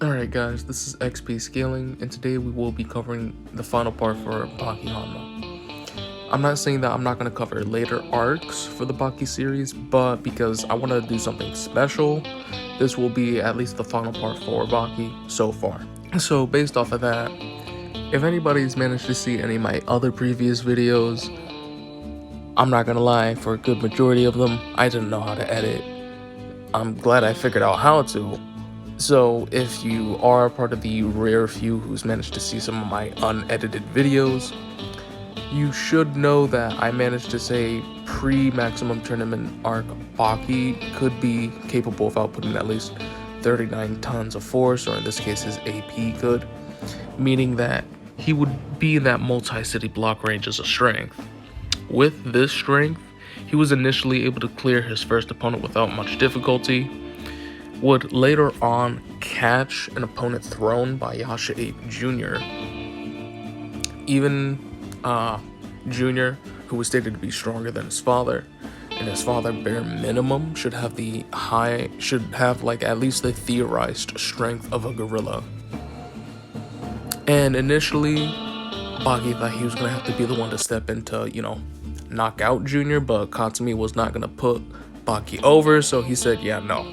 Alright guys, this is XP Scaling, and today we will be covering the final part for Baki Hanma. I'm not saying that I'm not going to cover later arcs for the Baki series, but because I want to do something special, this will be at least the final part for Baki so far. So based off of that, if anybody's managed to see any of my other previous videos, I'm not going to lie, for a good majority of them, I didn't know how to edit. I'm glad I figured out how to. So if you are part of the rare few who's managed to see some of my unedited videos, you should know that I managed to say pre-maximum tournament arc Baki could be capable of outputting at least 39 tons of force, or in this case his AP could, meaning that he would be in that multi-city block range as a strength. With this strength, he was initially able to clear his first opponent without much difficulty, would later on catch an opponent thrown by Yasha-Ape Jr. Even Jr., who was stated to be stronger than his father, and his father bare minimum should have like at least the theorized strength of a gorilla. And initially, Baki thought he was gonna have to be the one to step in to, knock out Jr., but Katsumi was not gonna put Baki over, so he said, yeah, no.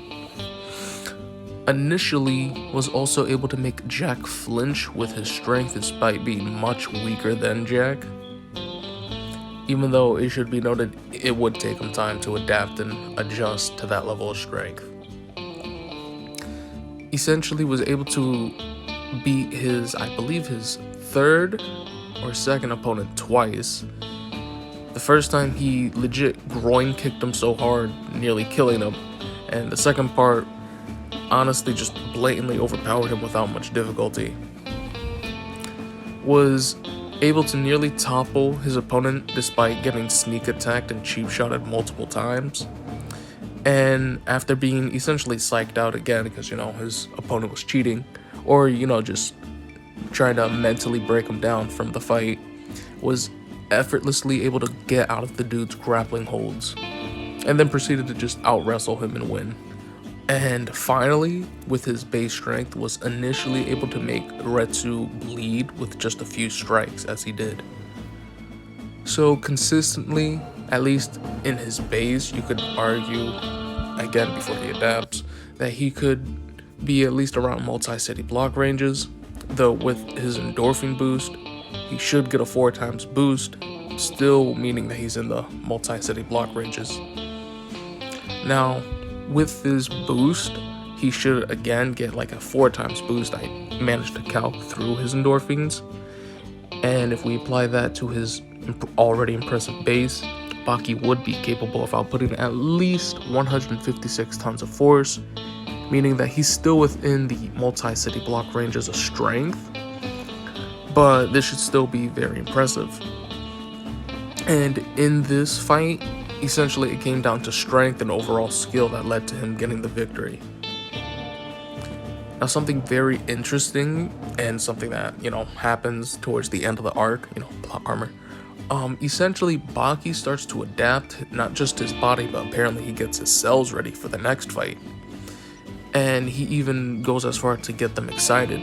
Initially was also able to make Jack flinch with his strength despite being much weaker than Jack, even though it should be noted it would take him time to adapt and adjust to that level of strength. Essentially was able to beat I believe his third or second opponent twice. The first time he legit groin kicked him so hard, nearly killing him, and the second part honestly just blatantly overpowered him without much difficulty. Was able to nearly topple his opponent despite getting sneak attacked and cheap shotted multiple times. And after being essentially psyched out again because, his opponent was cheating, or, just trying to mentally break him down from the fight, was effortlessly able to get out of the dude's grappling holds, and then proceeded to just out-wrestle him and win. And finally, with his base strength, was initially able to make Retsu bleed with just a few strikes as he did. So consistently, at least in his base, you could argue, again before he adapts, that he could be at least around multi-city block ranges, though with his endorphin boost, he should get a 4 times boost, still meaning that he's in the multi-city block ranges. Now, with this boost, he should again get like a 4 times boost. I managed to calc through his endorphins, and if we apply that to his already impressive base, Baki would be capable of outputting at least 156 tons of force, meaning that he's still within the multi-city block range as a strength, but this should still be very impressive. And in this fight, essentially it came down to strength and overall skill that led to him getting the victory. Now, something very interesting and something that, happens towards the end of the arc, plot armor. Essentially Baki starts to adapt not just his body, but apparently he gets his cells ready for the next fight. And he even goes as far to get them excited,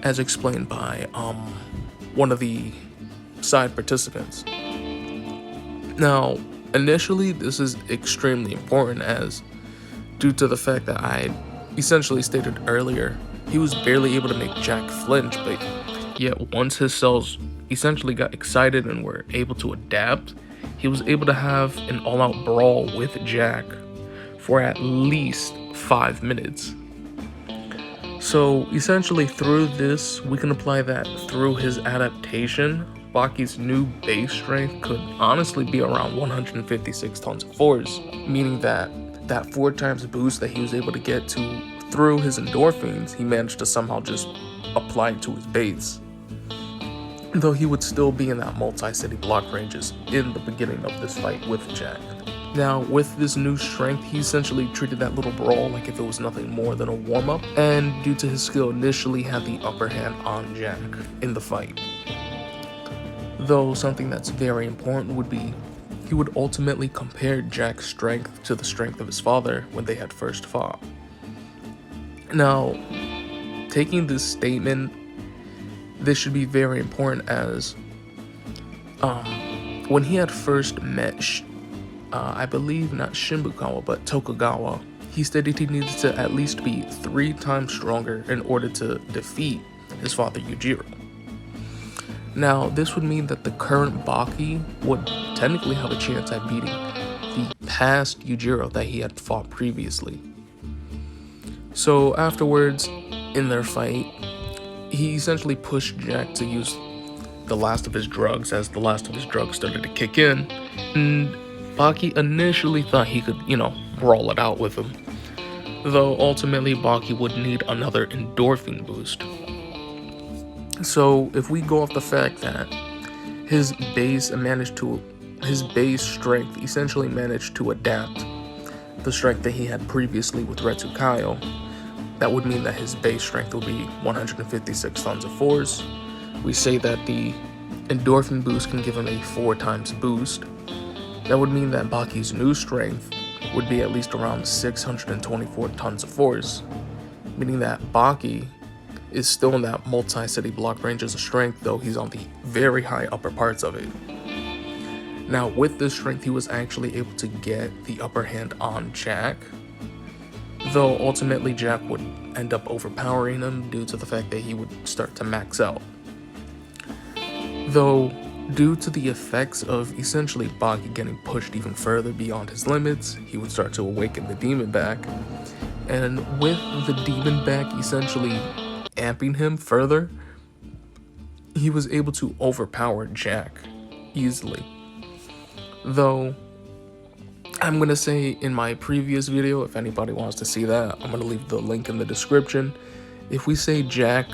as explained by one of the side participants. Now, initially, this is extremely important, as due to the fact that I essentially stated earlier, he was barely able to make Jack flinch, but yet once his cells essentially got excited and were able to adapt, he was able to have an all-out brawl with Jack for at least 5 minutes. So essentially through this, we can apply that through his adaptation, Baki's new base strength could honestly be around 156 tons of force, meaning that 4 times boost that he was able to get to through his endorphins, he managed to somehow just apply it to his base, though he would still be in that multi-city block ranges in the beginning of this fight with Jack. Now, with this new strength, he essentially treated that little brawl like if it was nothing more than a warm-up, and due to his skill, initially had the upper hand on Jack in the fight. Though something that's very important would be, he would ultimately compare Jack's strength to the strength of his father when they had first fought. Now, taking this statement, this should be very important as when he had first met, I believe not Shinbucawa, but Tokugawa, he stated he needed to at least be 3 times stronger in order to defeat his father Yujiro. Now, this would mean that the current Baki would technically have a chance at beating the past Yujiro that he had fought previously. So afterwards, in their fight, he essentially pushed Jack to use the last of his drugs as the last of his drugs started to kick in, and Baki initially thought he could, brawl it out with him, though ultimately Baki would need another endorphin boost. So if we go off the fact that his base strength essentially managed to adapt the strength that he had previously with Retsu Kaioh, that would mean that his base strength will be 156 tons of force. We say that the endorphin boost can give him a 4 times boost. That would mean that Baki's new strength would be at least around 624 tons of force, meaning that Baki is still in that multi-city block ranges of strength, though he's on the very high upper parts of it. Now, with this strength, he was actually able to get the upper hand on Jack, though ultimately Jack would end up overpowering him due to the fact that he would start to max out. Though, due to the effects of essentially Baki getting pushed even further beyond his limits, he would start to awaken the demon back, and with the demon back essentially amping him further, he was able to overpower Jack easily. Though, I'm going to say in my previous video, if anybody wants to see that, I'm going to leave the link in the description. If we say Jack,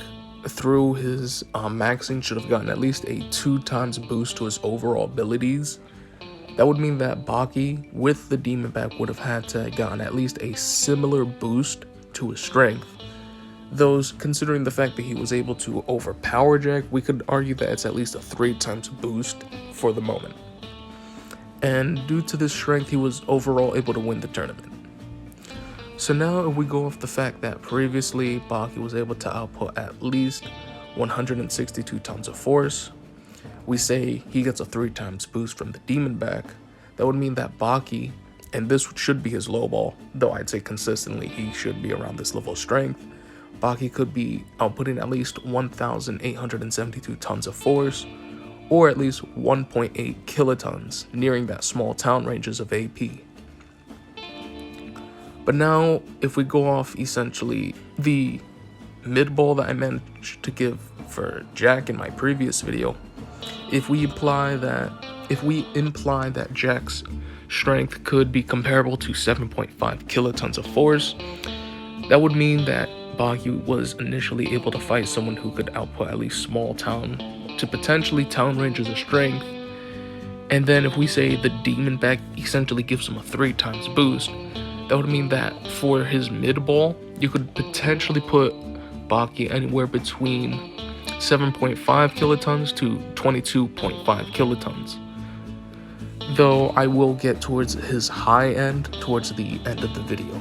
through his maxing, should have gotten at least a 2 times boost to his overall abilities, that would mean that Baki, with the demon back, would have had to have gotten at least a similar boost to his strength. Those, considering the fact that he was able to overpower Jack, we could argue that it's at least a 3 times boost for the moment. And due to this strength, he was overall able to win the tournament. So now if we go off the fact that previously Baki was able to output at least 162 tons of force, we say he gets a 3 times boost from the demon back, that would mean that Baki, and this should be his low ball, though I'd say consistently he should be around this level of strength, Baki could be outputting at least 1,872 tons of force, or at least 1.8 kilotons, nearing that small town ranges of AP. But now, if we go off essentially the mid-ball that I managed to give for Jack in my previous video, if we imply that Jack's strength could be comparable to 7.5 kilotons of force, that would mean that Baki was initially able to fight someone who could output at least small town to potentially town ranges of strength. And then if we say the demon back essentially gives him a 3 times boost, that would mean that for his mid-ball, you could potentially put Baki anywhere between 7.5 kilotons to 22.5 kilotons. Though I will get towards his high end towards the end of the video.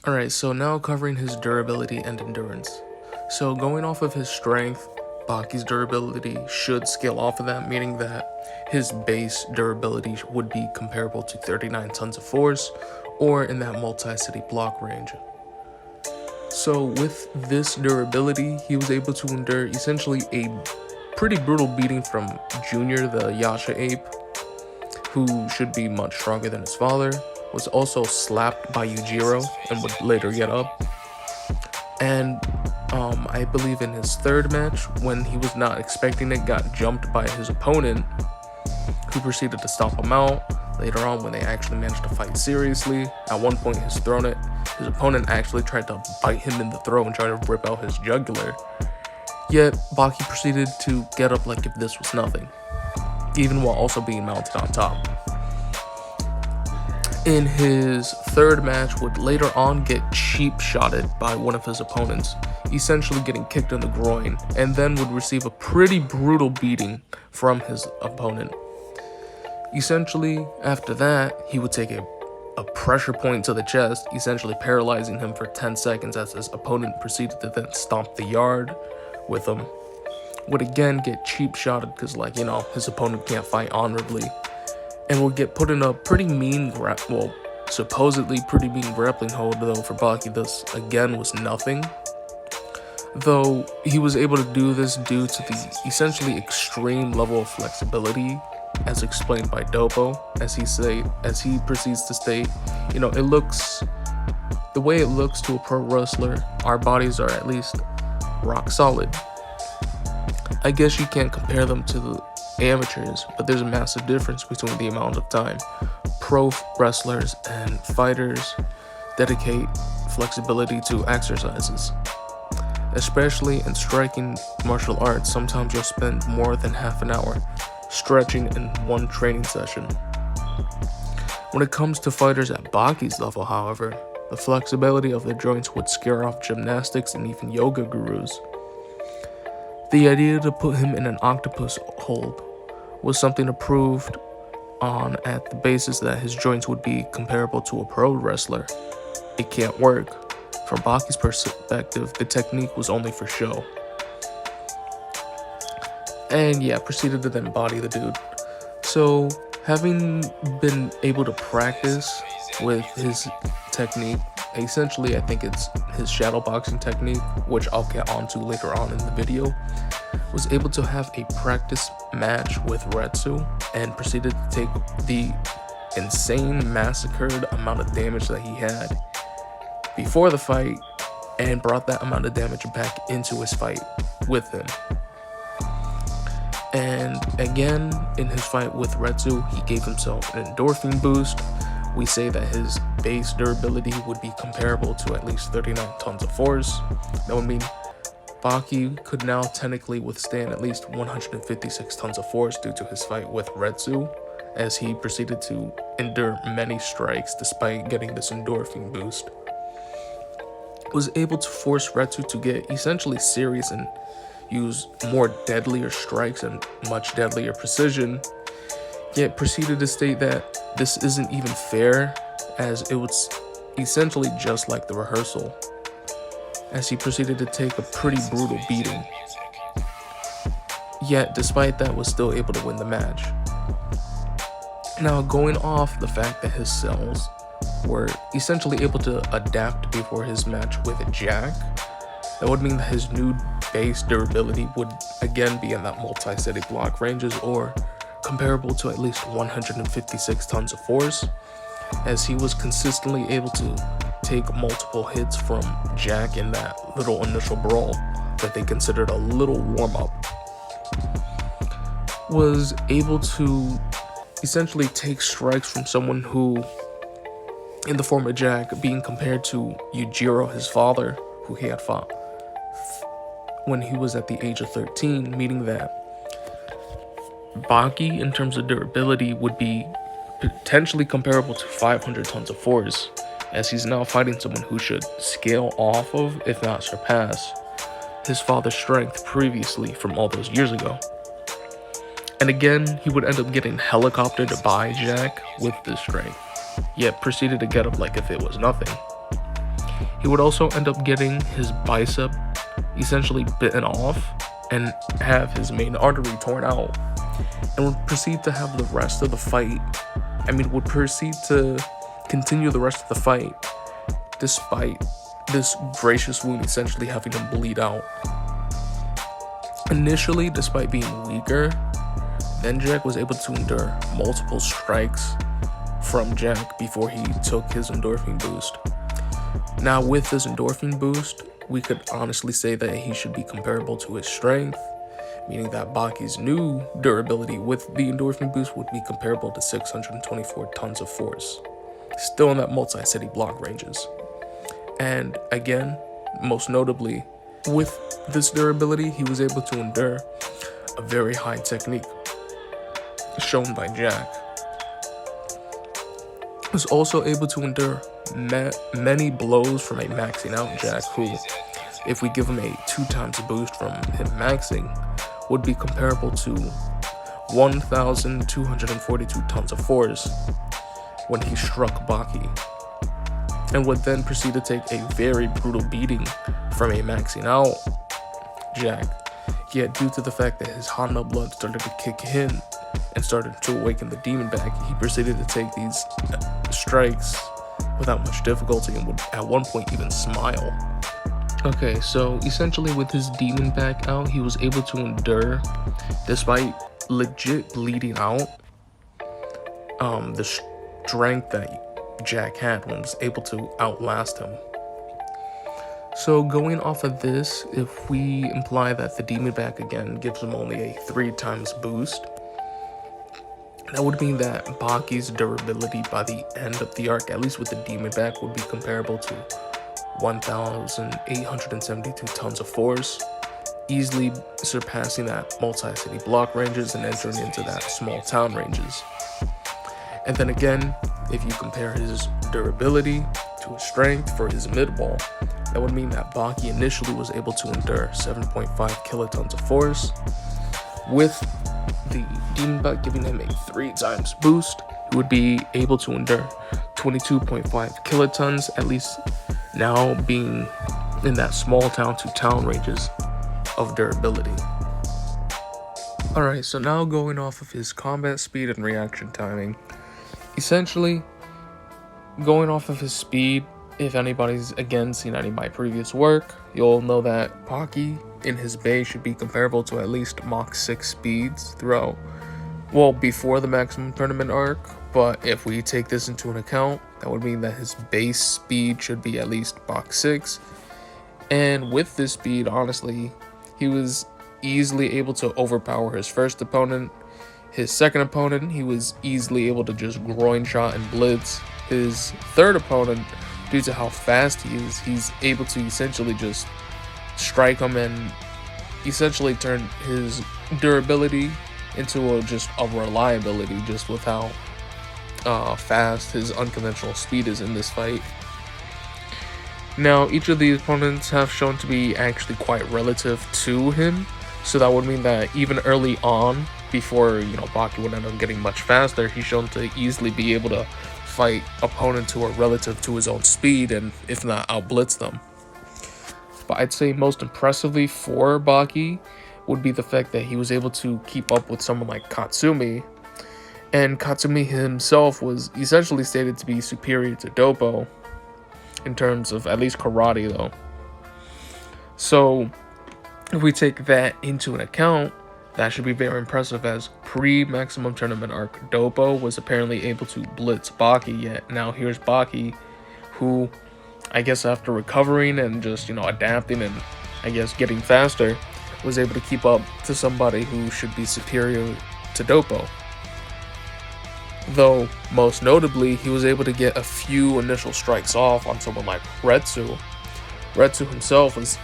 Alright, so now covering his durability and endurance. So going off of his strength, Baki's durability should scale off of that, meaning that his base durability would be comparable to 39 tons of force, or in that multi-city block range. So with this durability, he was able to endure essentially a pretty brutal beating from Junior, the Yasha ape, who should be much stronger than his father, was also slapped by Yujiro and would later get up. And I believe in his third match, when he was not expecting it, got jumped by his opponent, who proceeded to stomp him out. Later on, when they actually managed to fight seriously, at one point his opponent actually tried to bite him in the throat and try to rip out his jugular. Yet, Baki proceeded to get up like if this was nothing, even while also being mounted on top. In his third match, would later on get cheap shotted by one of his opponents, essentially getting kicked in the groin, and then would receive a pretty brutal beating from his opponent. Essentially, after that, he would take a a pressure point to the chest, essentially paralyzing him for 10 seconds as his opponent proceeded to then stomp the yard with him. Would again get cheap shotted because, like, you know, his opponent can't fight honorably, and would get put in a pretty mean supposedly pretty mean grappling hold, though for Baki this again was nothing. Though he was able to do this due to the essentially extreme level of flexibility, as explained by Dopo, as he proceeds to state, you know, the way it looks to a pro wrestler, our bodies are at least rock solid. I guess you can't compare them to the amateurs, but there's a massive difference between the amount of time pro wrestlers and fighters dedicate flexibility to exercises. Especially in striking martial arts, sometimes you'll spend more than half an hour stretching in one training session. When it comes to fighters at Baki's level, however, the flexibility of their joints would scare off gymnastics and even yoga gurus. The idea to put him in an octopus hold was something approved on at the basis that his joints would be comparable to a pro wrestler. It can't work. From Baki's perspective, the technique was only for show. And yeah, proceeded to then body the dude. So, having been able to practice with his technique, essentially I think it's his shadow boxing technique, which I'll get onto later on in the video, was able to have a practice match with Retsu and proceeded to take the insane massacred amount of damage that he had before the fight and brought that amount of damage back into his fight with him. And again, in his fight with Retsu, he gave himself an endorphin boost. We say that his base durability would be comparable to at least 39 tons of force. That would mean Baki could now technically withstand at least 156 tons of force due to his fight with Retsu, as he proceeded to endure many strikes despite getting this endorphin boost. Was able to force Retsu to get essentially serious and use more deadlier strikes and much deadlier precision, yet proceeded to state that this isn't even fair, as it was essentially just like the rehearsal, as he proceeded to take a pretty brutal beating, yet despite that was still able to win the match. Now, going off the fact that his cells were essentially able to adapt before his match with Jack, that would mean that his new base durability would again be in that multi-city block ranges, or comparable to at least 156 tons of force, as he was consistently able to take multiple hits from Jack in that little initial brawl that they considered a little warm-up. Was able to essentially take strikes from someone who, in the form of Jack, being compared to Yujiro, his father, who he had fought when he was at the age of 13, meaning that Baki, in terms of durability, would be potentially comparable to 500 tons of force, as he's now fighting someone who should scale off of, if not surpass, his father's strength previously from all those years ago. And again, he would end up getting helicoptered by Jack with this strength, yet proceeded to get up like if it was nothing. He would also end up getting his bicep essentially bitten off and have his main artery torn out, and would proceed to have the rest of the fight, would proceed to continue the rest of the fight despite this gracious wound essentially having him bleed out. Initially, despite being weaker, then Jack was able to endure multiple strikes from Jack before he took his endorphin boost. Now, with this endorphin boost, we could honestly say that he should be comparable to his strength, meaning that Baki's new durability with the endorphin boost would be comparable to 624 tons of force, still in that multi-city block ranges. And again, most notably, with this durability, he was able to endure a very high technique shown by Jack. Was also able to endure many blows from a maxing out Jack, who, if we give him a 2 times boost from him maxing, would be comparable to 1,242 tons of force, when he struck Baki, and would then proceed to take a very brutal beating from a maxing out Jack. Yet due to the fact that his Hanma blood started to kick in and started to awaken the demon back, he proceeded to take these strikes without much difficulty and would at one point even smile. Okay, so essentially with his demon back out, he was able to endure, despite legit bleeding out, the strength that Jack had and was able to outlast him. So going off of this, if we imply that the demon back again gives him only a 3 times boost, that would mean that Baki's durability by the end of the arc, at least with the demon back, would be comparable to 1,872 tons of force, easily surpassing that multi-city block ranges and entering into that small town ranges. And then again, if you compare his durability to his strength for his mid-wall, that would mean that Baki initially was able to endure 7.5 kilotons of force. With the demon back giving him a 3 times boost, he would be able to endure 22.5 kilotons, at least now being in that small town to town ranges of durability. Alright, so now going off of his combat speed and reaction timing, essentially going off of his speed, if anybody's again seen any of my previous work, you'll know that Baki in his base should be comparable to at least Mach 6 speeds throughout, well, before the maximum tournament arc. But if we take this into an account, that would mean that his base speed should be at least Mach 6. And with this speed, honestly, he was easily able to overpower his first opponent. His second opponent, he was easily able to just groin shot and blitz. His third opponent, due to how fast he is, he's able to essentially just strike him and essentially turn his durability into just a reliability, just with how fast his unconventional speed is in this fight. Now, each of these opponents have shown to be actually quite relative to him, so that would mean that even early on, before Baki would end up getting much faster, he's shown to easily be able to fight opponents who are relative to his own speed and, if not, outblitz them. But I'd say most impressively for Baki would be the fact that he was able to keep up with someone like Katsumi, and Katsumi himself was essentially stated to be superior to Doppo in terms of at least karate though. So if we take that into an account, that should be very impressive, as pre-maximum tournament arc Doppo was apparently able to blitz Baki, yet now here's Baki, who I guess after recovering and just adapting and I guess getting faster, was able to keep up to somebody who should be superior to Doppo. Though most notably, he was able to get a few initial strikes off on someone like Retsu. Retsu himself was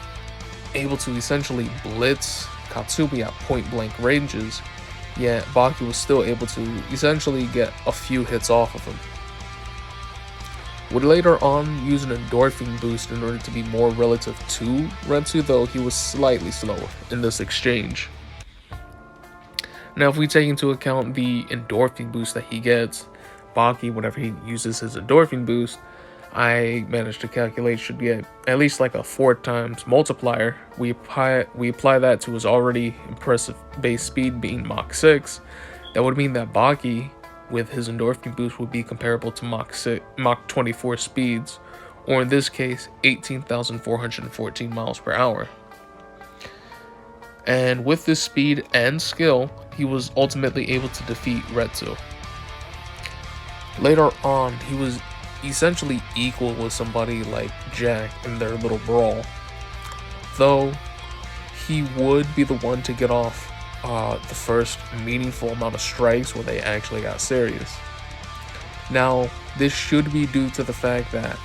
able to essentially blitz Katsumi at point blank ranges, yet Baki was still able to essentially get a few hits off of him. Would later on use an endorphin boost in order to be more relative to Retsu, though he was slightly slower in this exchange. Now, if we take into account the endorphin boost that he gets, Baki, whenever he uses his endorphin boost, I managed to calculate should be at least like a 4 times multiplier. We apply that to his already impressive base speed being Mach 6. That would mean that Baki, with his endorphin boost, would be comparable to Mach 24 speeds, or in this case, 18,414 miles per hour. And with this speed and skill, he was ultimately able to defeat Retsu. Later on, he was essentially equal with somebody like Jack in their little brawl, though he would be the one to get off the first meaningful amount of strikes where they actually got serious. Now, this should be due to the fact that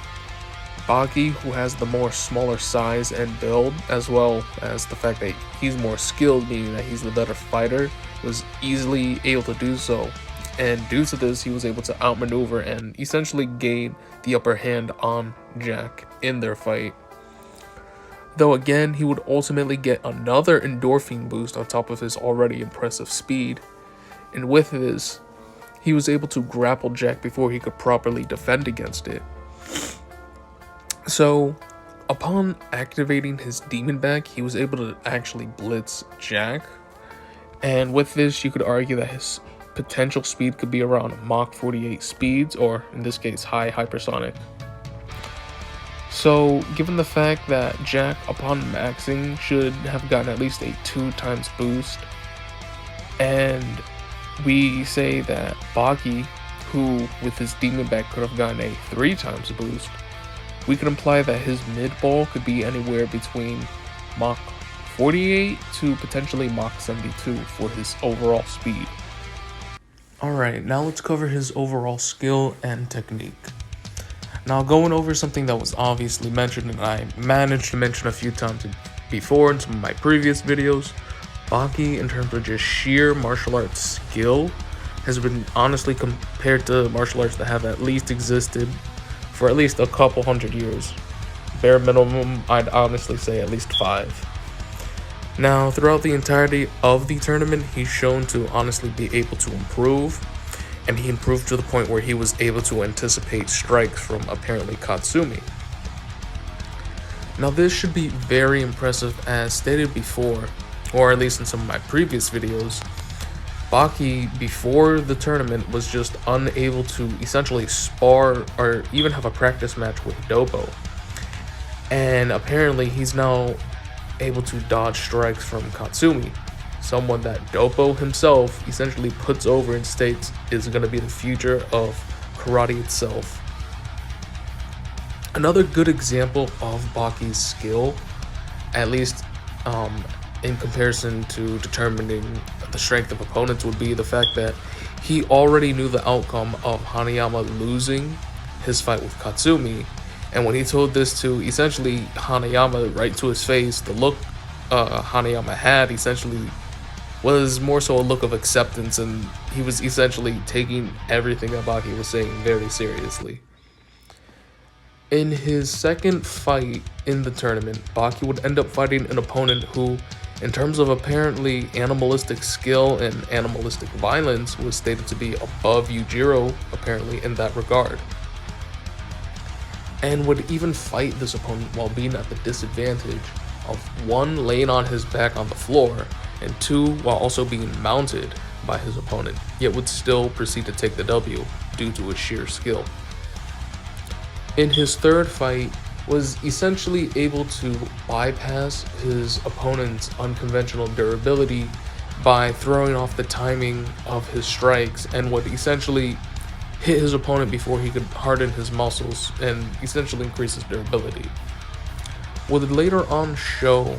Baki, who has the more smaller size and build, as well as the fact that he's more skilled, meaning that he's the better fighter, was easily able to do so. And due to this, he was able to outmaneuver and essentially gain the upper hand on Jack in their fight. Though again, he would ultimately get another endorphin boost on top of his already impressive speed. And with this, he was able to grapple Jack before he could properly defend against it. So, upon activating his demon back, he was able to actually blitz Jack. And with this, you could argue that his potential speed could be around Mach 48 speeds, or in this case, high hypersonic. So, given the fact that Jack, upon maxing, should have gotten at least a 2x boost, and we say that Baki, who with his demon back could have gotten a 3x boost, we could imply that his mid-ball could be anywhere between Mach 48 to potentially Mach 72 for his overall speed. Alright, now let's cover his overall skill and technique. Now, going over something that was obviously mentioned and I managed to mention a few times before in some of my previous videos, Baki, in terms of just sheer martial arts skill, has been honestly compared to martial arts that have at least existed for at least a couple hundred years. Bare minimum, I'd honestly say at least 5. Now, throughout the entirety of the tournament, he's shown to honestly be able to improve, and he improved to the point where he was able to anticipate strikes from apparently Katsumi. Now, this should be very impressive, as stated before, or at least in some of my previous videos. Baki, before the tournament, was just unable to essentially spar or even have a practice match with Dopo. And apparently he's now able to dodge strikes from Katsumi, someone that Dopo himself essentially puts over and states is going to be the future of karate itself. Another good example of Baki's skill, at least in comparison to determining the strength of opponents, would be the fact that he already knew the outcome of Hanayama losing his fight with Katsumi, and when he told this to essentially Hanayama right to his face, the look Hanayama had essentially was more so a look of acceptance, and he was essentially taking everything that Baki was saying very seriously. In his second fight in the tournament, Baki would end up fighting an opponent who, in terms of apparently animalistic skill and animalistic violence, was stated to be above Yujiro, apparently, in that regard. And would even fight this opponent while being at the disadvantage of 1, laying on his back on the floor, and 2, while also being mounted by his opponent, yet would still proceed to take the W due to his sheer skill. In his third fight, was essentially able to bypass his opponent's unconventional durability by throwing off the timing of his strikes, and would essentially hit his opponent before he could harden his muscles and essentially increase his durability. Would later on show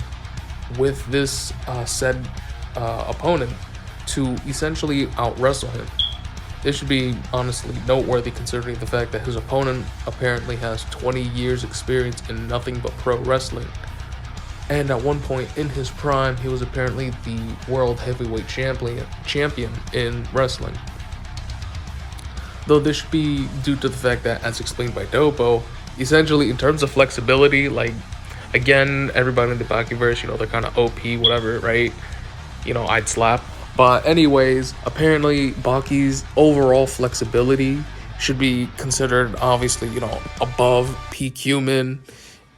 with this said opponent to essentially out-wrestle him. This should be honestly noteworthy considering the fact that his opponent apparently has 20 years experience in nothing but pro wrestling. And at one point in his prime, he was apparently the world heavyweight champion in wrestling. Though this should be due to the fact that, as explained by Dopo, essentially in terms of flexibility, like, again, everybody in the Bakiverse, they're kind of OP, whatever, right? I'd slap. But anyways, apparently Baki's overall flexibility should be considered, obviously, above peak human,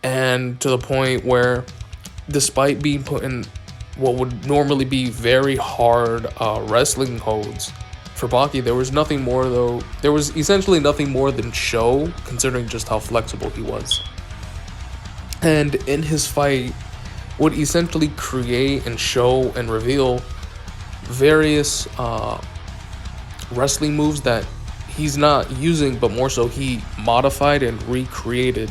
and to the point where, despite being put in what would normally be very hard wrestling holds, for Baki, there was essentially nothing more than show, considering just how flexible he was. And in his fight, would essentially create and show and reveal various wrestling moves that he's not using, but more so he modified and recreated.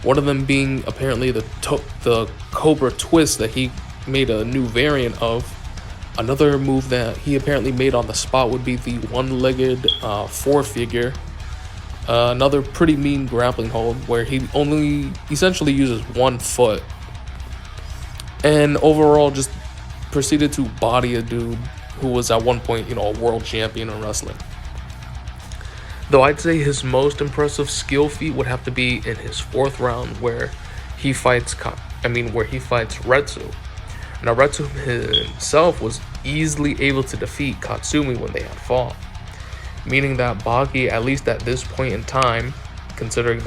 One of them being apparently the Cobra Twist that he made a new variant of. Another move that he apparently made on the spot would be the one-legged four-figure. Another pretty mean grappling hold where he only essentially uses 1 foot. And overall just proceeded to body a dude who was at one point, a world champion in wrestling. Though I'd say his most impressive skill feat would have to be in his 4th round where he fights Retsu. Now, Retsu himself was easily able to defeat Katsumi when they had fought. meaning that Baki, at least at this point in time, considering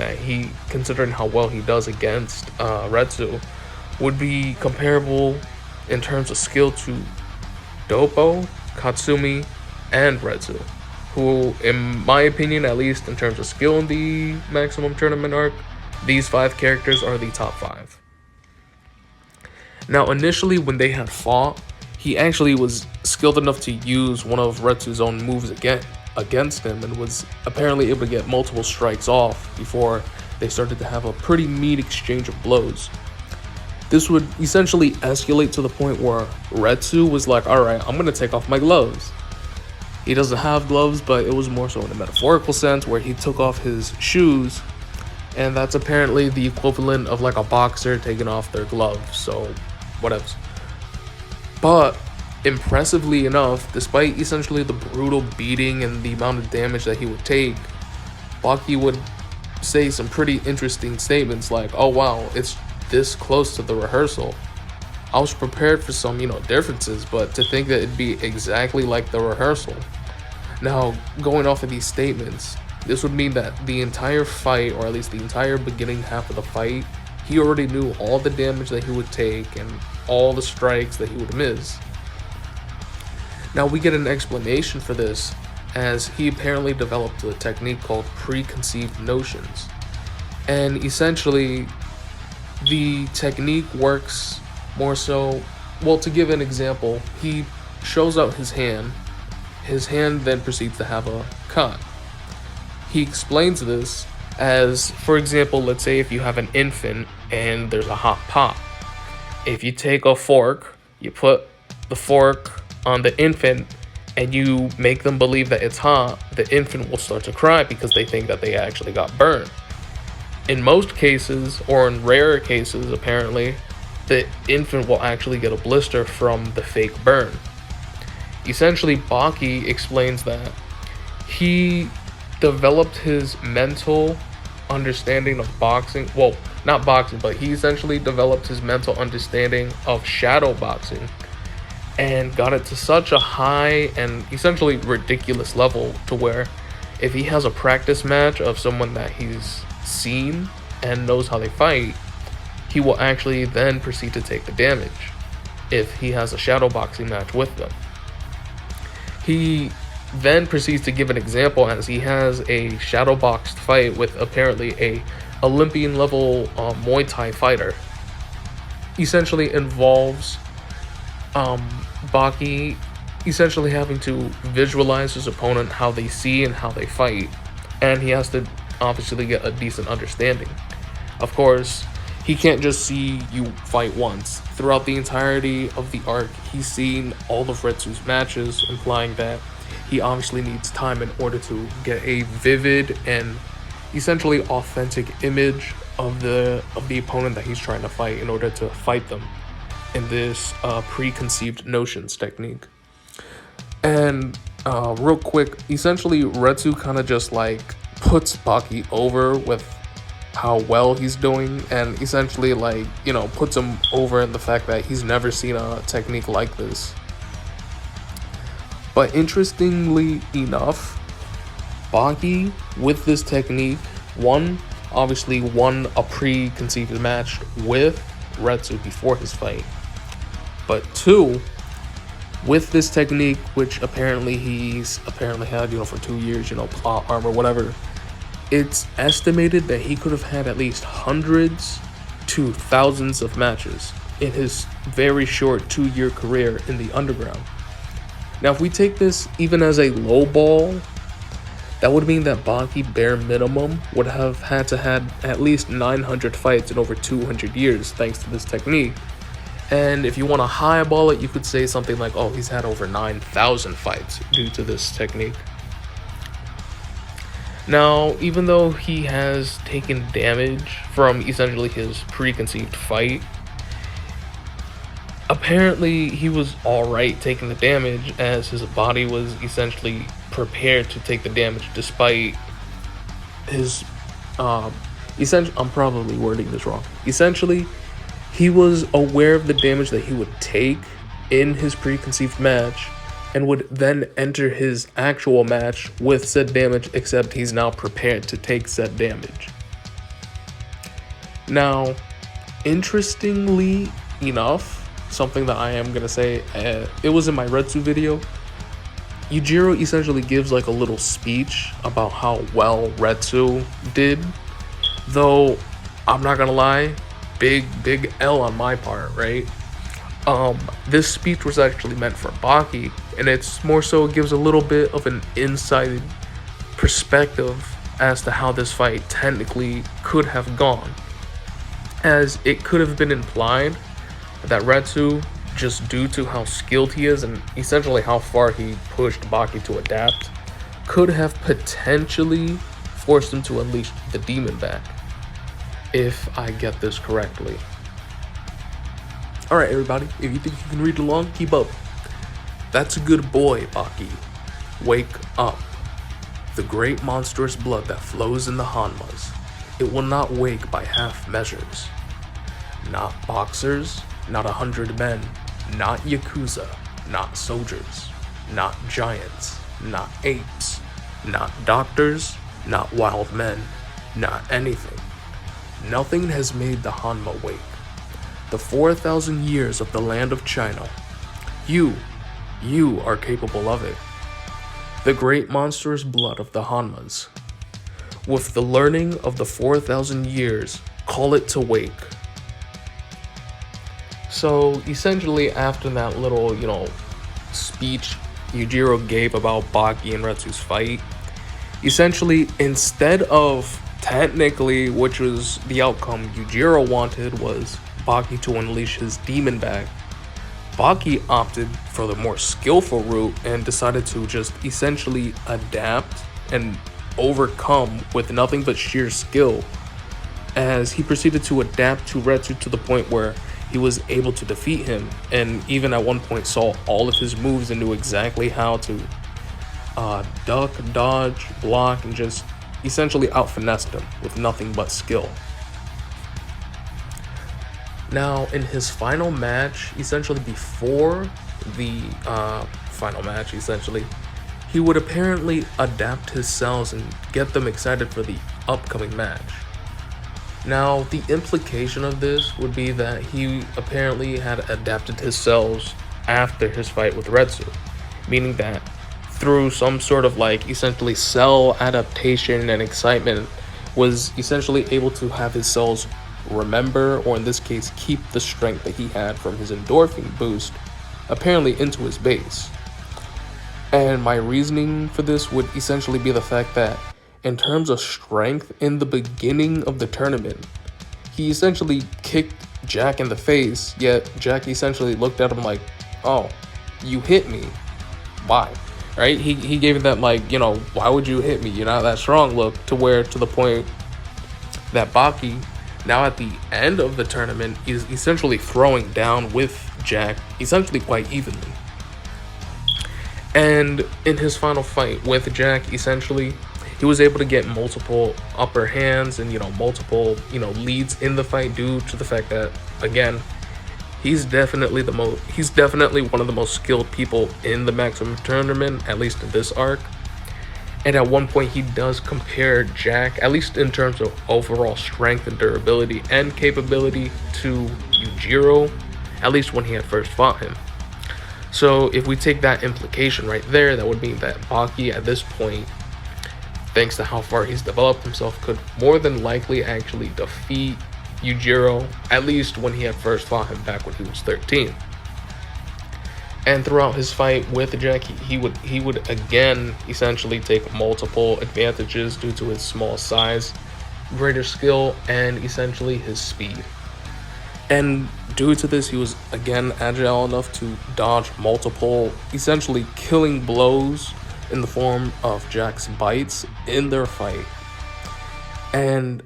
how well he does against Retsu, would be comparable in terms of skill to Doppo, Katsumi, and Retsu, who, in my opinion, at least in terms of skill in the Maximum Tournament arc, these 5 characters are the top 5. Now, initially when they had fought, he actually was skilled enough to use one of Retsu's own moves against him, and was apparently able to get multiple strikes off before they started to have a pretty mean exchange of blows. This would essentially escalate to the point where Retsu was like, alright, I'm gonna take off my gloves. He doesn't have gloves, but it was more so in a metaphorical sense where he took off his shoes, and that's apparently the equivalent of like a boxer taking off their gloves, so whatevs. But impressively enough, despite essentially the brutal beating and the amount of damage that he would take, Baki would say some pretty interesting statements like, oh wow, it's this close to the rehearsal. I was prepared for some, differences, but to think that it'd be exactly like the rehearsal. Now, going off of these statements, this would mean that the entire fight, or at least the entire beginning half of the fight, he already knew all the damage that he would take and all the strikes that he would miss. Now we get an explanation for this, as he apparently developed a technique called preconceived notions. And essentially, the technique works more so, well, to give an example, he shows out his hand then proceeds to have a cut. He explains this as, for example, let's say if you have an infant and there's a hot pot. If you take a fork, you put the fork on the infant and you make them believe that it's hot, the infant will start to cry because they think that they actually got burned. In most cases, or in rarer cases apparently, the infant will actually get a blister from the fake burn. Essentially, Baki explains that he developed his mental understanding of boxing, well, not boxing, but he essentially developed his mental understanding of shadow boxing and got it to such a high and essentially ridiculous level to where if he has a practice match of someone that he's seen and knows how they fight, he will actually then proceed to take the damage if he has a shadow boxing match with them. He then proceeds to give an example as he has a shadow boxed fight with apparently a Olympian level Muay Thai fighter. Essentially involves Baki essentially having to visualize his opponent, how they see and how they fight, and he has to obviously get a decent understanding. Of course, he can't just see you fight once. Throughout the entirety of the arc, he's seen all of Retsu's matches, implying that he obviously needs time in order to get a vivid and essentially authentic image of the opponent that he's trying to fight in order to fight them in this preconceived notions technique. And real quick, essentially Retsu kind of just like puts Baki over with how well he's doing, and essentially like, puts him over in the fact that he's never seen a technique like this. But interestingly enough, Baki with this technique, obviously won a preconceived match with Retsu before his fight. But 2, with this technique, which apparently he's had, for 2 years, plot armor, whatever, it's estimated that he could have had at least hundreds to thousands of matches in his very short 2-year career in the underground. Now, if we take this even as a low ball, that would mean that Baki bare minimum would have had to had at least 900 fights in over 200 years thanks to this technique. And if you want to highball it, you could say something like, oh, he's had over 9,000 fights due to this technique. Now, even though he has taken damage from essentially his preconceived fight, apparently he was alright taking the damage, as his body was essentially prepared to take the damage despite his I'm probably wording this wrong. Essentially, he was aware of the damage that he would take in his preconceived match, and would then enter his actual match with said damage, except he's now prepared to take said damage. Now, interestingly enough, something that I am going to say, it was in my Retsu video, Yujiro essentially gives like a little speech about how well Retsu did, though I'm not gonna lie, big L on my part, right? This speech was actually meant for Baki, and it's more so it gives a little bit of an inside perspective as to how this fight technically could have gone, as it could have been implied that Retsu, just due to how skilled he is and essentially how far he pushed Baki to adapt, could have potentially forced him to unleash the demon back, if I get this correctly. Alright everybody, if you think you can read along, keep up. That's a good boy, Baki. Wake up. The great monstrous blood that flows in the Hanmas, it will not wake by half measures. Not boxers, not 100 men, not Yakuza, not soldiers, not giants, not apes, not doctors, not wild men, not anything. Nothing has made the Hanma wake. The 4,000 years of the land of China, you are capable of it. The great monstrous blood of the Hanmas. With the learning of the 4,000 years, call it to wake. So essentially after that little, speech Yujiro gave about Baki and Retsu's fight, essentially instead of technically, which was the outcome Yujiro wanted, was Baki to unleash his demon back, Baki opted for the more skillful route and decided to just essentially adapt and overcome with nothing but sheer skill, as he proceeded to adapt to Retsu to the point where he was able to defeat him, and even at one point saw all of his moves and knew exactly how to duck, dodge, block, and just essentially out-finessed him with nothing but skill. Now, in his final match, essentially before the final match, essentially, he would apparently adapt his cells and get them excited for the upcoming match. Now, the implication of this would be that he apparently had adapted his cells after his fight with Retsu, meaning that through some sort of essentially cell adaptation and excitement, was essentially able to have his cells remember, or in this case keep, the strength that he had from his endorphin boost apparently into his base. And my reasoning for this would essentially be the fact that in terms of strength in the beginning of the tournament, he essentially kicked Jack in the face, yet Jack essentially looked at him like, oh, you hit me, why? Right? He gave it that why would you hit me, you're not that strong look, to the point that Baki, now at the end of the tournament, is essentially throwing down with Jack essentially quite evenly. And in his final fight with Jack, essentially he was able to get multiple upper hands and multiple leads in the fight, due to the fact that, again, he's definitely one of the most skilled people in the maximum tournament, at least in this arc. And at one point he does compare Jack, at least in terms of overall strength and durability and capability, to Yujiro, at least when he had first fought him. So if we take that implication right there, that would mean that Baki at this point, thanks to how far he's developed himself, could more than likely actually defeat Yujiro, at least when he had first fought him back when he was 13. And throughout his fight with Jack, he would again essentially take multiple advantages due to his small size, greater skill, and essentially his speed. And due to this, he was again agile enough to dodge multiple, essentially killing blows in the form of Jack's bites in their fight, and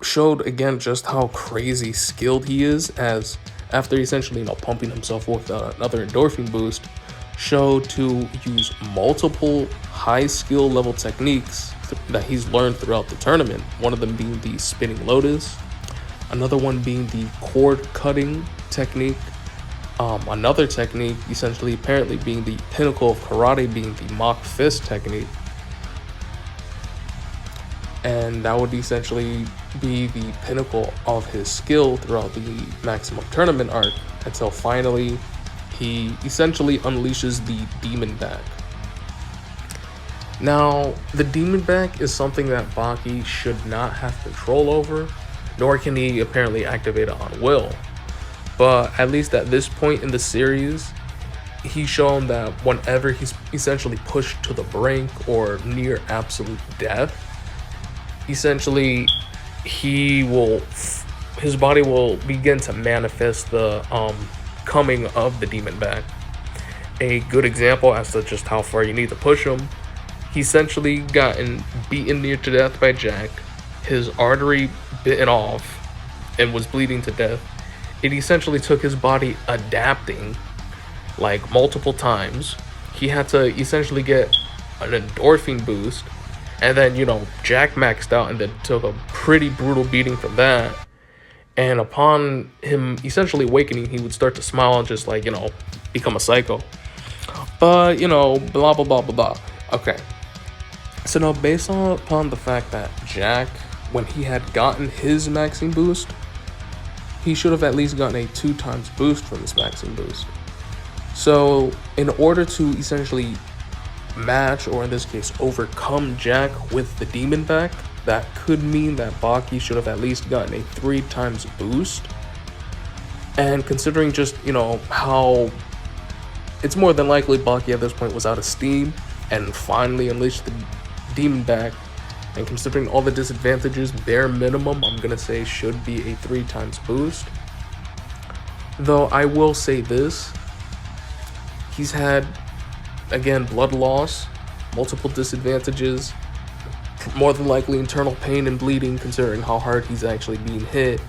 showed again just how crazy skilled he is, as after essentially pumping himself with another endorphin boost, showed to use multiple high skill level techniques that he's learned throughout the tournament, one of them being the spinning lotus, another one being the cord cutting technique, Another technique, essentially apparently being the pinnacle of karate, being the mock fist technique. And that would essentially be the pinnacle of his skill throughout the maximum tournament arc until finally he essentially unleashes the demon back. Now, the demon back is something that Baki should not have control over, nor can he apparently activate it on will. But at least at this point in the series, he's shown that whenever he's essentially pushed to the brink or near absolute death, essentially his body will begin to manifest the coming of the demon back. A good example as to just how far you need to push him, he essentially gotten beaten near to death by Jack, his artery bitten off and was bleeding to death. It essentially took his body adapting like multiple times. He had to essentially get an endorphin boost, and then Jack maxed out and then took a pretty brutal beating from that. And upon him essentially awakening, he would start to smile and just become a psycho. But blah blah blah blah blah. Okay, so now based upon the fact that Jack, when he had gotten his maxing boost, he should have at least gotten a 2x boost from his maxing boost. So in order to essentially match, or in this case overcome Jack with the demon back, that could mean that Baki should have at least gotten a 3x boost. And considering just how it's more than likely Baki at this point was out of steam and finally unleashed the demon back, and considering all the disadvantages, bare minimum I'm gonna say should be a 3x boost. Though I will say this, he's had, again, blood loss, multiple disadvantages, more than likely internal pain and bleeding considering how hard he's actually being hit.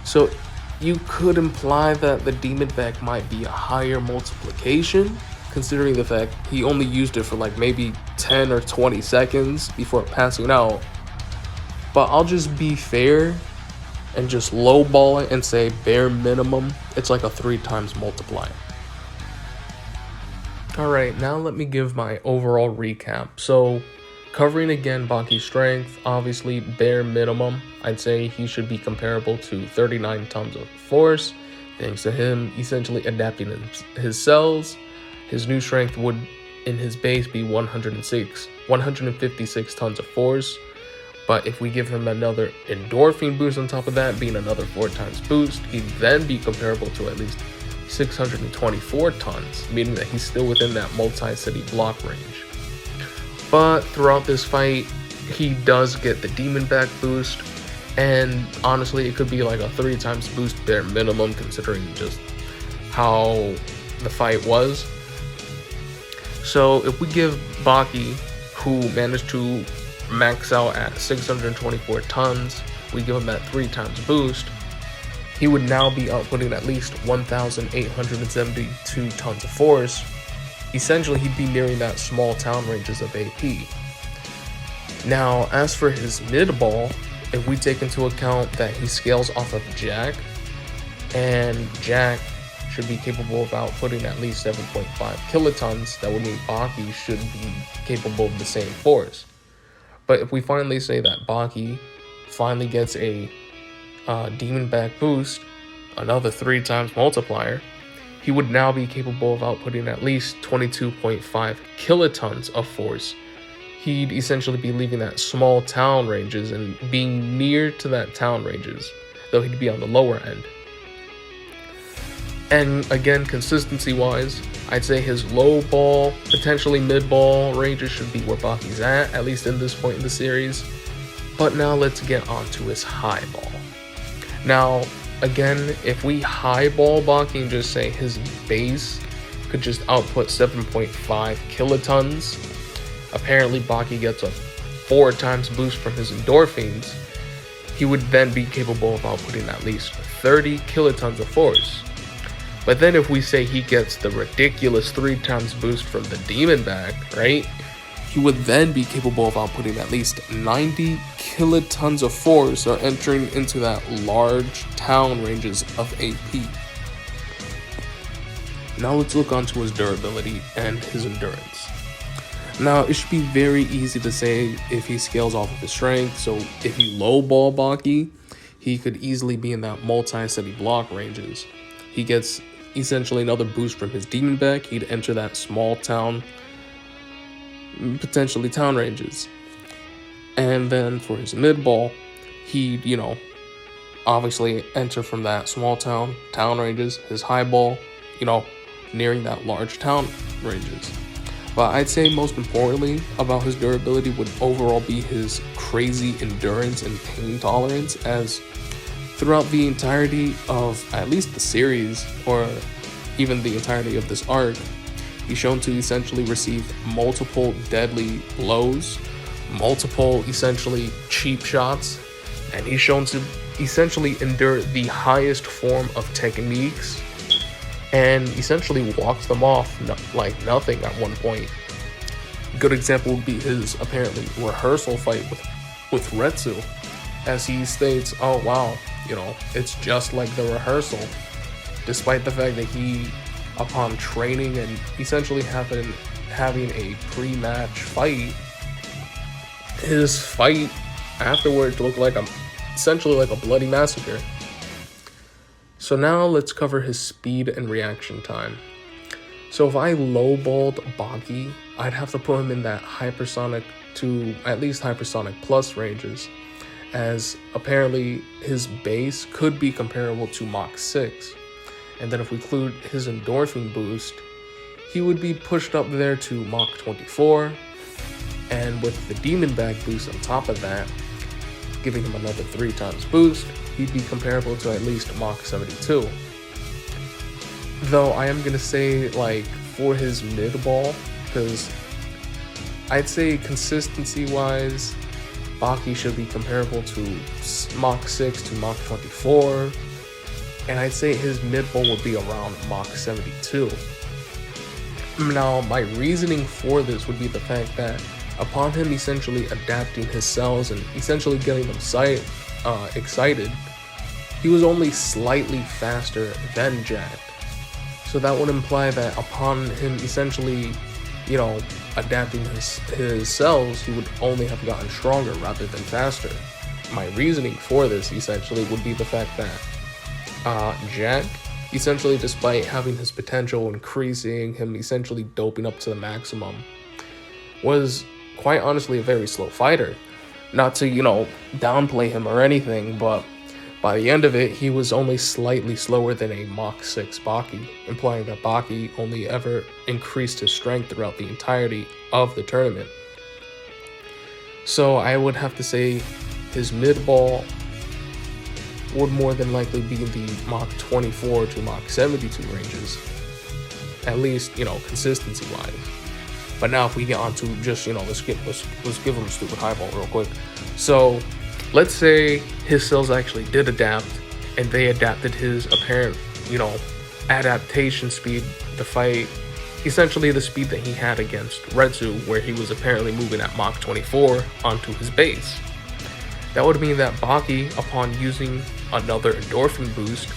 So you could imply that the demon back might be a higher multiplication, considering the fact he only used it for maybe 10 or 20 seconds before passing out. But I'll just be fair and just lowball it and say bare minimum it's like a 3x multiplier. Alright, now let me give my overall recap. So covering again Baki's strength, obviously bare minimum I'd say he should be comparable to 39 tons of force, thanks to him essentially adapting his cells. His new strength would in his base be 156 tons of force, but if we give him another endorphin boost on top of that, being another 4x boost, he'd then be comparable to at least 624 tons, meaning that he's still within that multi-city block range. But throughout this fight, he does get the demon back boost, and honestly it could be like a 3x boost bare minimum considering just how the fight was. So if we give Baki, who managed to max out at 624 tons, we give him that 3x boost, he would now be outputting at least 1,872 tons of force. Essentially, he'd be nearing that small town ranges of AP. Now, as for his mid-ball, if we take into account that he scales off of Jack, and Jack should be capable of outputting at least 7.5 kilotons, that would mean Baki should be capable of the same force. But if we finally say that Baki finally gets a demon back boost, another 3x multiplier, he would now be capable of outputting at least 22.5 kilotons of force. He'd essentially be leaving that small town ranges and being near to that town ranges, though he'd be on the lower end. And again, consistency wise, I'd say his low ball, potentially mid ball ranges should be where Baki's at least in this point in the series. But now let's get on to his high ball. Now, again, if we highball Baki and just say his base could just output 7.5 kilotons, apparently Baki gets a 4x boost from his endorphins, he would then be capable of outputting at least 30 kilotons of force. But then if we say he gets the ridiculous 3x boost from the demon back, right? He would then be capable of outputting at least 90 kilotons of force, or entering into that large town ranges of AP. Now let's look onto his durability and his endurance. Now, it should be very easy to say if he scales off of his strength. So if he lowball Baki, he could easily be in that multi-city block ranges. He gets essentially another boost from his demon back. He'd enter that small town, potentially town ranges. And then for his mid-ball, he'd, obviously enter from that small town ranges. His high ball, nearing that large town ranges. But I'd say most importantly about his durability would overall be his crazy endurance and pain tolerance, as throughout the entirety of at least the series, or even the entirety of this arc, he's shown to essentially receive multiple deadly blows, multiple essentially cheap shots, and he's shown to essentially endure the highest form of techniques and essentially walks them off like nothing at one point. Good example would be his apparently rehearsal fight with Retsu, as he states, oh wow, it's just like the rehearsal, despite the fact that he, upon training and essentially having a pre-match fight, his fight afterwards looked like essentially like a bloody massacre. So now let's cover his speed and reaction time. So if I lowballed Baki, I'd have to put him in that hypersonic to at least hypersonic plus ranges, as apparently his base could be comparable to Mach 6. And then if we include his endorphin boost, he would be pushed up there to Mach 24. And with the demon bag boost on top of that, giving him another 3 times boost, he'd be comparable to at least Mach 72. Though I am going to say, for his mid-ball, because I'd say consistency-wise, Baki should be comparable to Mach 6 to Mach 24, and I'd say his mid-ball would be around Mach 72. Now, my reasoning for this would be the fact that upon him essentially adapting his cells and essentially getting them excited, he was only slightly faster than Jack. So that would imply that upon him essentially, adapting his cells, he would only have gotten stronger rather than faster. My reasoning for this essentially would be the fact that Jack, essentially despite having his potential increasing, him essentially doping up to the maximum, was quite honestly a very slow fighter. Not to, downplay him or anything, but by the end of it, he was only slightly slower than a Mach 6 Baki, implying that Baki only ever increased his strength throughout the entirety of the tournament. So I would have to say his mid-ball would more than likely be in the Mach 24 to Mach 72 ranges, at least, consistency-wise. But now if we get on to just, let's give him a stupid highball real quick. So let's say his cells actually did adapt, and they adapted his apparent, adaptation speed to fight, essentially the speed that he had against Retsu, where he was apparently moving at Mach 24 onto his base. That would mean that Baki, upon using another endorphin boost,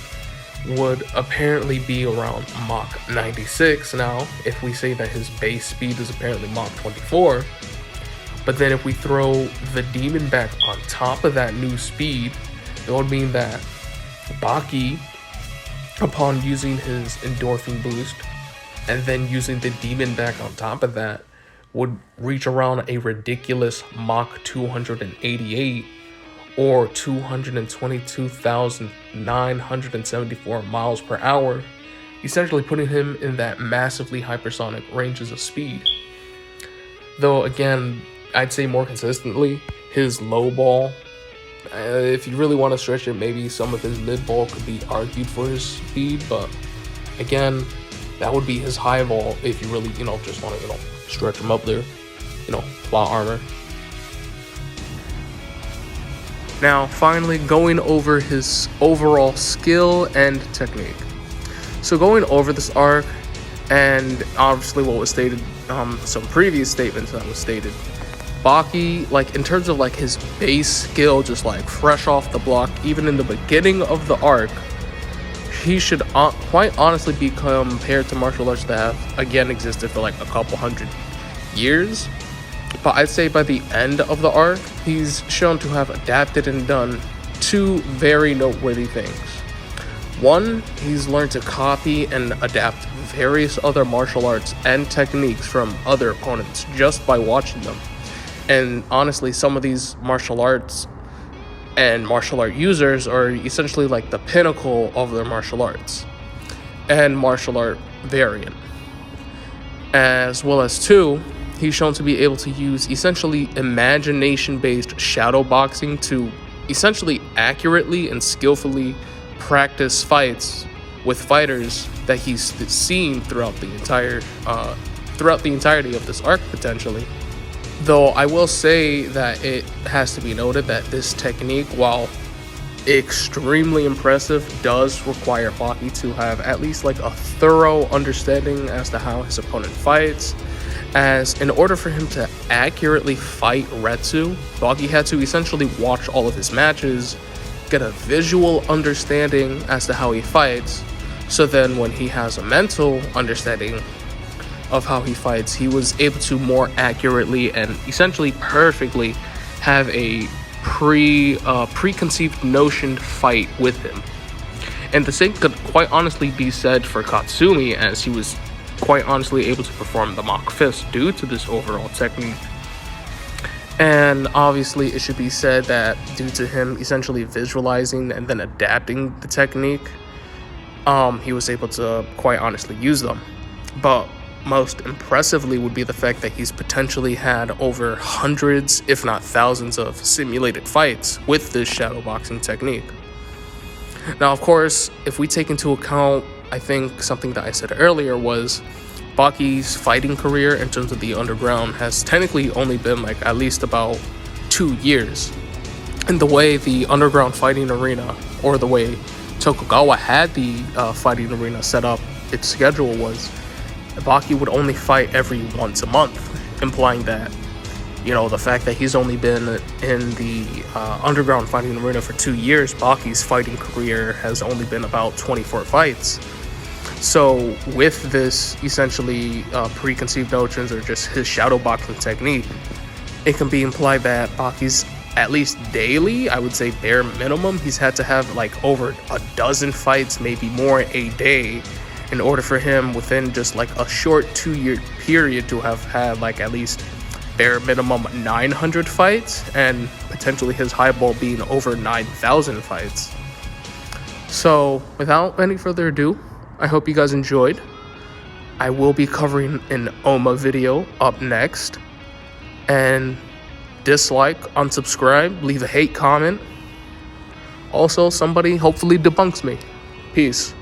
would apparently be around Mach 96 now, if we say that his base speed is apparently Mach 24. But then if we throw the demon back on top of that new speed, it would mean that Baki, upon using his endorphin boost and then using the demon back on top of that, would reach around a ridiculous Mach 288 or 222,974 miles per hour, essentially putting him in that massively hypersonic ranges of speed. Though again, I'd say more consistently, his low ball, if you really want to stretch it, maybe some of his mid ball could be argued for his speed, but again, that would be his high ball if you really, just want to, stretch him up there, plot armor. Now, finally, going over his overall skill and technique. So going over this arc, and obviously what was stated, some previous statements that was stated, Baki, in terms of his base skill, just fresh off the block, even in the beginning of the arc, he should quite honestly be compared to martial arts that have again existed for like a couple hundred years. But I'd say by the end of the arc, he's shown to have adapted and done two very noteworthy things. One, he's learned to copy and adapt various other martial arts and techniques from other opponents just by watching them. And honestly, some of these martial arts and martial art users are essentially like the pinnacle of their martial arts and martial art variant. As well as two, he's shown to be able to use essentially imagination-based shadow boxing to essentially accurately and skillfully practice fights with fighters that he's seen throughout the entirety of this arc potentially. Though I will say that it has to be noted that this technique, while extremely impressive, does require Baki to have at least like a thorough understanding as to how his opponent fights, as in order for him to accurately fight Retsu, Baki had to essentially watch all of his matches, get a visual understanding as to how he fights, so then when he has a mental understanding of how he fights, he was able to more accurately and essentially perfectly have a preconceived notioned fight with him. And the same could quite honestly be said for Katsumi, as he was quite honestly able to perform the Mach Fist due to this overall technique. And obviously it should be said that due to him essentially visualizing and then adapting the technique, he was able to quite honestly use them. But most impressively would be the fact that he's potentially had over hundreds, if not thousands, of simulated fights with this shadow boxing technique. Now, of course, if we take into account, I think something that I said earlier was Baki's fighting career in terms of the underground has technically only been like at least about 2 years. And the way the underground fighting arena, or the way Tokugawa had the fighting arena set up, its schedule was Baki would only fight every once a month, implying that, you know, the fact that he's only been in the underground fighting arena for 2 years, Baki's fighting career has only been about 24 fights. So with this essentially preconceived notions or just his shadow boxing technique, it can be implied that Baki's at least daily, I would say bare minimum, he's had to have like over a dozen fights, maybe more a day, in order for him within just like a short 2-year period to have had like at least bare minimum 900 fights, and potentially his highball being over 9,000 fights. So without any further ado, I hope you guys enjoyed. I will be covering an OMA video up next. And dislike, unsubscribe, leave a hate comment. Also, somebody hopefully debunks me. Peace.